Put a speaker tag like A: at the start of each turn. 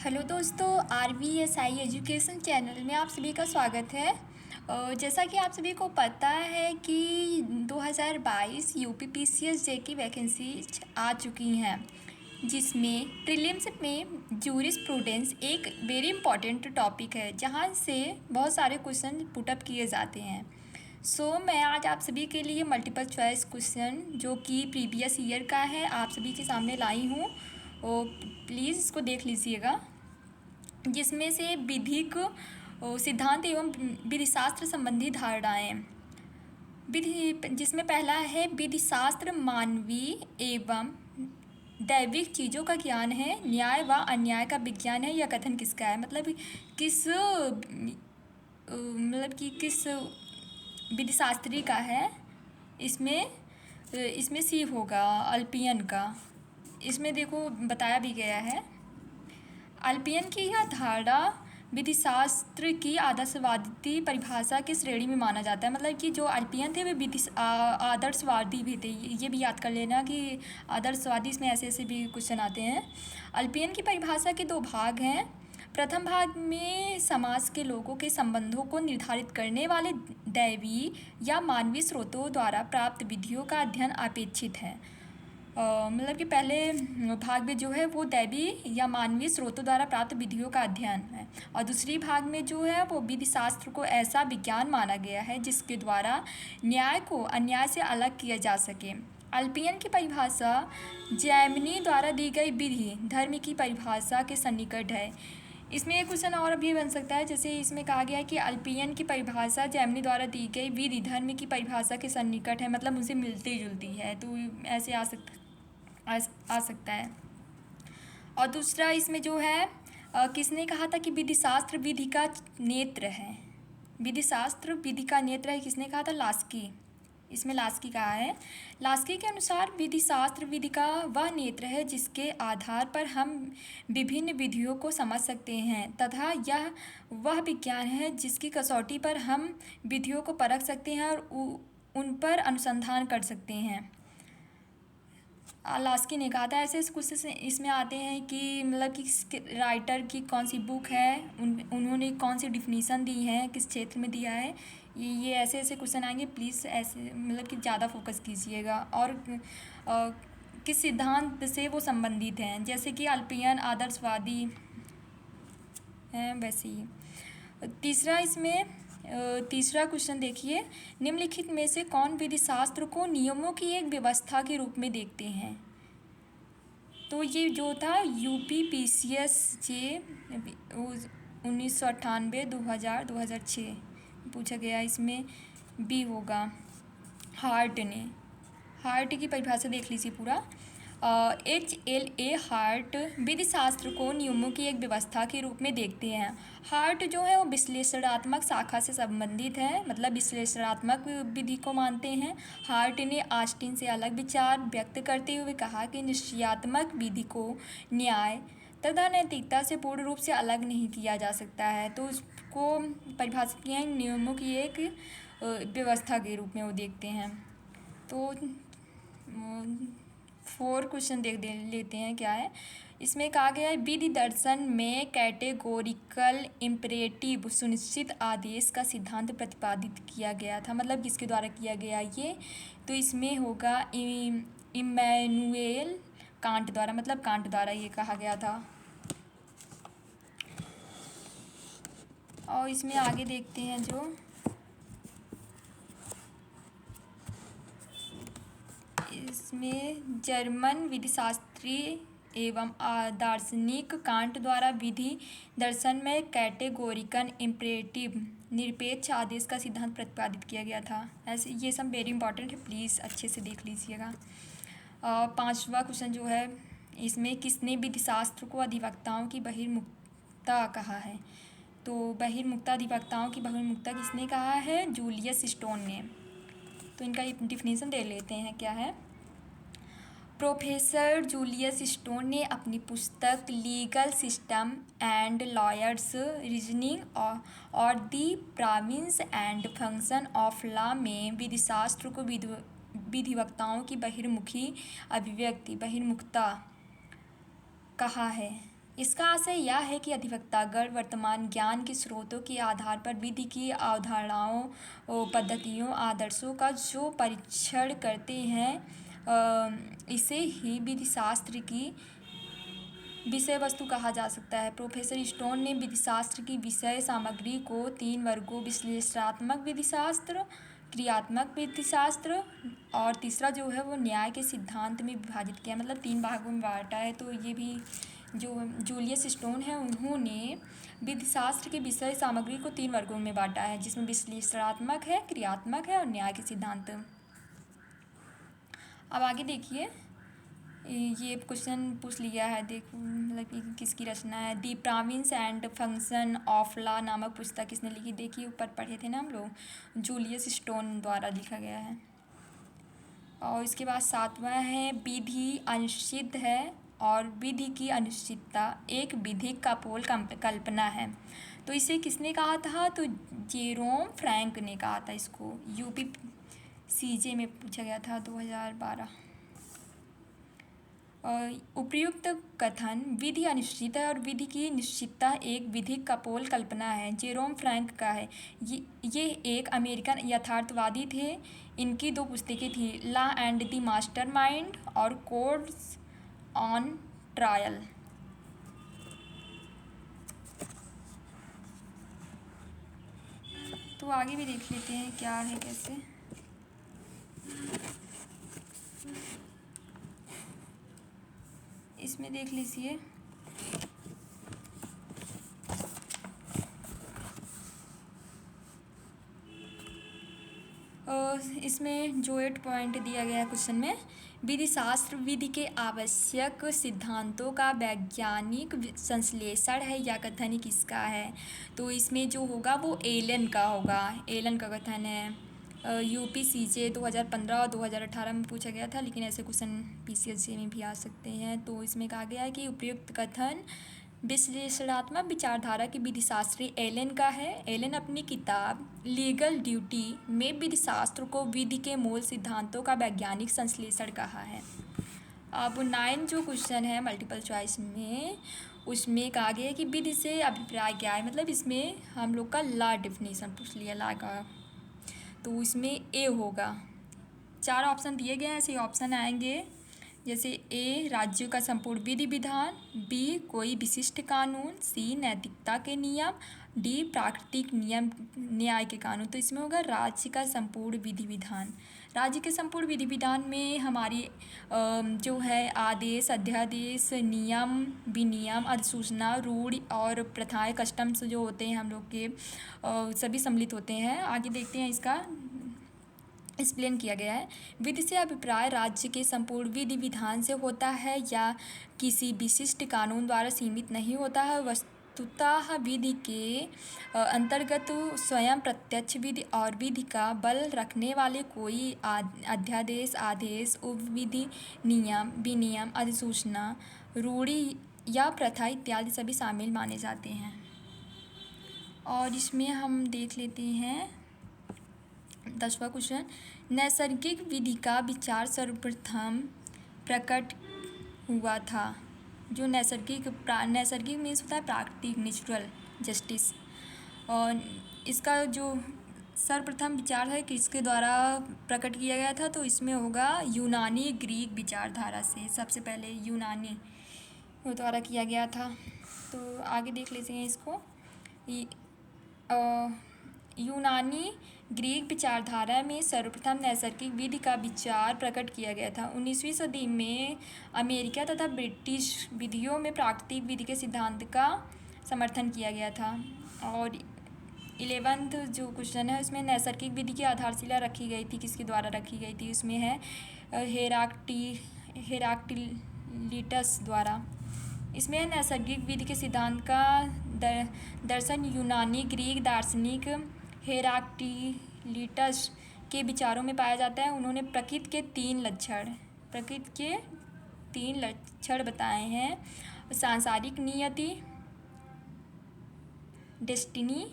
A: Hello दोस्तों, RVSI education channel में आप सभी का स्वागत है। जैसा कि आप सभी को पता है कि 2022 यूपी पीसीएस जे की वैकेंसी आ चुकी हैं, जिसमें प्रीलिम्स में जूरिस्प्रूडेंस एक वेरी इंपॉर्टेंट टॉपिक है, जहां से बहुत सारे क्वेश्चन पुटअप किए जाते हैं। मैं आज आप सभी के लिए मल्टीपल चॉइस क्वेश्चन जो कि प्रीवियस ईयर का है आप सभी के सामने लाई हूँ। प्लीज़ इसको देख लीजिएगा, जिसमें से विधिक सिद्धांत एवं विधिशास्त्र संबंधी धारणाएं। जिसमें पहला है विधिशास्त्र मानवीय एवं दैविक चीज़ों का ज्ञान है, न्याय व अन्याय का विज्ञान है। यह कथन किसका है? मतलब किस विधिशास्त्री का है? इसमें सी होगा अल्पियन का। इसमें देखो बताया भी गया है। अल्पियन की यह धारणा विधिशास्त्र की आदर्शवादी परिभाषा की श्रेणी में माना जाता है। मतलब कि जो अल्पियन थे वे आदर्शवादी भी थे। ये भी याद कर लेना कि आदर्शवादी, इसमें ऐसे ऐसे भी क्वेश्चन आते हैं। अल्पियन की परिभाषा के दो भाग हैं। प्रथम भाग में समाज के लोगों के संबंधों को निर्धारित करने वाले दैवी या मानवीय स्रोतों द्वारा प्राप्त विधियों का अध्ययन अपेक्षित है। मतलब कि पहले भाग में जो है वो दैवी या मानवीय स्रोतों द्वारा प्राप्त विधियों का अध्ययन है, और दूसरी भाग में जो है वो विधिशास्त्र को ऐसा विज्ञान माना गया है जिसके द्वारा न्याय को अन्याय से अलग किया जा सके। अल्पियन की परिभाषा जैमिनी द्वारा दी गई विधि धर्म की परिभाषा के सन्निकट है। इसमें एक क्वेश्चन और भी बन सकता है, जैसे इसमें कहा गया है कि अल्पियन की परिभाषा जैमिनी द्वारा दी गई विधि धर्म की परिभाषा के सन्निकट है, मतलब उनसे मिलती जुलती है, तो ऐसे आ सकता है। और दूसरा इसमें जो है किसने कहा था कि विधिशास्त्र विधि का नेत्र है? विधिशास्त्र विधि का नेत्र है, किसने कहा था? लास्की। इसमें लास्की कहा है। लास्की के अनुसार विधिशास्त्र विधि का वह नेत्र है जिसके आधार पर हम विभिन्न विधियों को समझ सकते हैं, तथा यह वह विज्ञान है जिसकी कसौटी पर हम विधियों को परख सकते हैं और उन पर अनुसंधान कर सकते हैं। लास्की ने कहा था। ऐसे कुछ इसमें आते हैं कि मतलब कि राइटर की कौन सी बुक है, उन्होंने कौन सी डिफिनीसन दी है, किस क्षेत्र में दिया है, ये ऐसे ऐसे क्वेश्चन आएंगे। प्लीज़ ऐसे मतलब कि ज़्यादा फोकस कीजिएगा। और किस सिद्धांत से वो संबंधित हैं, जैसे कि अल्पियन आदर्शवादी हैं वैसे ही। तीसरा क्वेश्चन देखिए, निम्नलिखित में से कौन विधिशास्त्र को नियमों की एक व्यवस्था के रूप में देखते हैं? तो ये जो था यूपी पीसीएस जे 1998, 2000, 2006 पूछा गया। इसमें बी होगा। हार्ट की परिभाषा देख लीजिए पूरा। HLA हार्ट विधिशास्त्र को नियमों की एक व्यवस्था के रूप में देखते हैं। हार्ट जो है वो विश्लेषणात्मक शाखा से संबंधित है, मतलब विश्लेषणात्मक विधि को मानते हैं। हार्ट ने ऑस्टिन से अलग विचार व्यक्त करते हुए कहा कि निश्चयात्मक विधि को न्याय तथा नैतिकता से पूर्ण रूप से अलग नहीं किया जा सकता है। तो उसको परिभाषित किया है नियमों की एक व्यवस्था के रूप में वो देखते हैं। तो 4 क्वेश्चन लेते हैं क्या है। इसमें कहा गया है विधि दर्शन में कैटेगोरिकल इम्परेटिव सुनिश्चित आदेश का सिद्धांत प्रतिपादित किया गया था। मतलब किसके द्वारा किया गया ये? तो इसमें होगा इमैनुएल कांट द्वारा, मतलब कांट द्वारा ये कहा गया था। और इसमें आगे देखते हैं जो इसमें जर्मन विधिशास्त्री एवं दार्शनिक कांट द्वारा विधि दर्शन में कैटेगोरिकल इम्परेटिव निरपेक्ष आदेश का सिद्धांत प्रतिपादित किया गया था। ऐसे ये सब वेरी इंपॉर्टेंट है, प्लीज़ अच्छे से देख लीजिएगा। 5वां क्वेश्चन जो है, इसमें किसने विधिशास्त्र को अधिवक्ताओं की बहिर्मुखता कहा है? तो बहिर्मुखता अधिवक्ताओं की बहिर्मुखता किसने कहा है? जूलियस स्टोन ने। तो इनका डिफिनीसन दे लेते हैं क्या है। प्रोफेसर जूलियस स्टोन ने अपनी पुस्तक legal system and lawyers reasoning और the province and function of law में विधिशास्त्र को विधिवक्ताओं की बहिर्मुखी अभिव्यक्ति बहिर्मुखता कहा है। इसका आशय यह है कि अधिवक्तागण वर्तमान ज्ञान के स्रोतों के आधार पर विधि की अवधारणाओं पद्धतियों आदर्शों का जो परीक्षण करते हैं इसे ही विधिशास्त्र की विषय वस्तु कहा जा सकता है। प्रोफेसर स्टोन ने विधिशास्त्र की विषय सामग्री को 3 वर्गों विश्लेषणात्मक विधिशास्त्र, क्रियात्मक विधिशास्त्र और तीसरा जो है वो न्याय के सिद्धांत में विभाजित किया, मतलब 3 भागों में बांटा है। तो ये भी जो जूलियस स्टोन है उन्होंने विधिशास्त्र के विषय सामग्री को 3 वर्गों में बांटा है, जिसमें विश्लेषणात्मक है, क्रियात्मक है और न्याय के सिद्धांत। अब आगे देखिए, ये क्वेश्चन पूछ लिया है, देखो मतलब कि किसकी रचना है। The province and function of law नामक पुस्तक किसने लिखी, देखिए ऊपर पढ़े थे ना हम लोग, जूलियस स्टोन द्वारा लिखा गया है। और इसके बाद 7वां है, विधि अनिश्चित है और विधि की अनिश्चितता एक विधिक कपोल कल्पना है। तो इसे किसने कहा था, तो जेरोम फ्रैंक ने कहा था इसको। UPCJ में पूछा गया था 2012। उपर्युक्त कथन विधि अनिश्चित है और विधि की निश्चितता एक विधिक कपोल कल्पना है, जेरोम फ्रैंक का है। ये एक अमेरिकन यथार्थवादी थे। इनकी 2 पुस्तकें थी, लॉ एंड द मास्टरमाइंड और कोड्स ऑन ट्रायल। तो आगे भी देख लेते हैं क्या है कैसे। इसमें देख लीजिए, इसमें जो 8 पॉइंट दिया गया है क्वेश्चन में, विधिशास्त्र विधि के आवश्यक सिद्धांतों का वैज्ञानिक संश्लेषण है या कथन किसका है। तो इसमें जो होगा वो एलन का होगा, एलन का कथन है। UPCJ 2015 और 2018 में पूछा गया था, लेकिन ऐसे क्वेश्चन PCSJ में भी आ सकते हैं। तो इसमें कहा गया है कि उपयुक्त कथन विश्लेषणात्मक विचारधारा की विधिशास्त्री एलन का है। एलन अपनी किताब लीगल ड्यूटी में विधिशास्त्र को विधि के मूल सिद्धांतों का वैज्ञानिक संश्लेषण कहा है। अब 9 जो क्वेश्चन है मल्टीपल चॉइस में, उसमें कहा गया है कि विधि से अभिप्राय क्या है, मतलब इसमें हम लोग का लॉ डेफिनेशन पूछ लिया लॉ का। तो इसमें ए होगा, 4 ऑप्शन दिए गए हैं, ऐसे ऑप्शन आएंगे जैसे ए राज्यों का संपूर्ण विधि विधान, बी कोई विशिष्ट कानून, सी नैतिकता के नियम, डी प्राकृतिक नियम न्याय के कानून। तो इसमें होगा राज्य का संपूर्ण विधि विधान। राज्य के संपूर्ण विधि विधान में हमारी जो है आदेश, अध्यादेश, नियम, विनियम, अधिसूचना, रूढ़ और प्रथाएं, कस्टम्स जो होते हैं हम लोग के सभी सम्मिलित होते हैं। आगे देखते हैं, इसका एक्सप्लेन किया गया है। विधि से अभिप्राय राज्य के संपूर्ण विधि विधान से होता है या किसी विशिष्ट कानून द्वारा सीमित नहीं होता है। वस्तुतः विधि के अंतर्गत स्वयं प्रत्यक्ष विधि और विधि का बल रखने वाले कोई अध्यादेश, आदेश, उपविधि, नियम, विनियम, अधिसूचना, रूढ़ि या प्रथा इत्यादि सभी शामिल माने जाते हैं। और इसमें हम देख लेते हैं 10वां क्वेश्चन, नैसर्गिक विधि का विचार सर्वप्रथम प्रकट हुआ था। जो नैसर्गिक मीन्स होता है प्राकृतिक, नेचुरल जस्टिस। और इसका जो सर्वप्रथम विचार है किसके द्वारा प्रकट किया गया था, तो इसमें होगा यूनानी ग्रीक विचारधारा से, सबसे पहले यूनानी द्वारा किया गया था। तो आगे देख लेते हैं इसको। यूनानी ग्रीक विचारधारा में सर्वप्रथम नैसर्गिक विधि का विचार प्रकट किया गया था। 19वीं सदी में अमेरिका तथा ब्रिटिश विधियों में प्राकृतिक विधि के सिद्धांत का समर्थन किया गया था। और 11वां जो क्वेश्चन है उसमें नैसर्गिक विधि की आधारशिला रखी गई थी, किसके द्वारा रखी गई थी, उसमें है हेराक्लिटस द्वारा। इसमें नैसर्गिक विधि के सिद्धांत का दर्शन यूनानी ग्रीक दार्शनिक हेराक्लिटस के विचारों में पाया जाता है। उन्होंने प्रकृति के 3 लक्षण बताए हैं, सांसारिक नियति, डेस्टिनी